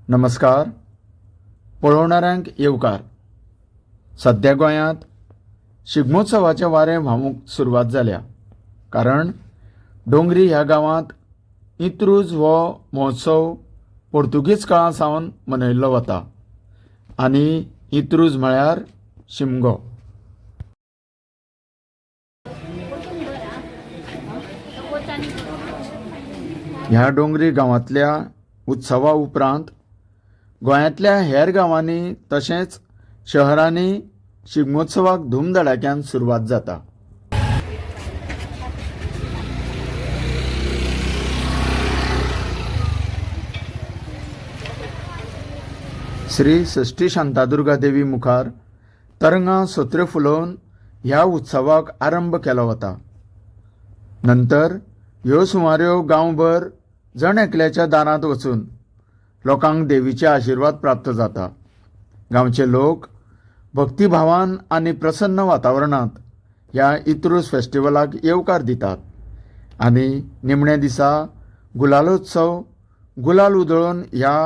नमस्कार. पळोवणाऱ्यांक येवकार. सध्या गोंयांत शिगमोत्सवाचे वारें व्हावूंक सुरवात जाल्या. कारण डोंगरी ह्या गांवांत इंत्रूज हो महोत्सव पोर्तुगीज काळा सावन मनयल्लो वता आनी इंत्रूज म्हळ्यार शिमगो. ह्या डोंगरी गांवांतल्या उत्सवा उपरांत गोंयांतल्या हेर गांवांनी तशेंच शहरांनी शिगमोत्सवाक धूमधडाक्यान सुरवात जाता. श्री सश्टी शांतादुर्गा देवी मुखार तरंगां सत्र्यो फुलोवन ह्या उत्सवाक आरंभ केलो वता. नंतर ह्यो सुमाऱ्यो गांवभर जण एकल्याच्या दारांत वचून लोकांक देवीचे आशिर्वाद प्राप्त जाता. गांवचे लोक भक्तिभावान आनी प्रसन्न वातावरणांत ह्या इंत्रूज फेस्टिवलाक येवकार दितात आनी निमणे दिसा गुलालोत्सव गुलाल उधळून ह्या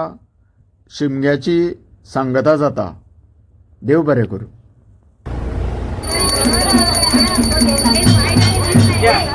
शिमग्याची सांगता जाता. देव बरें करूं. Yeah.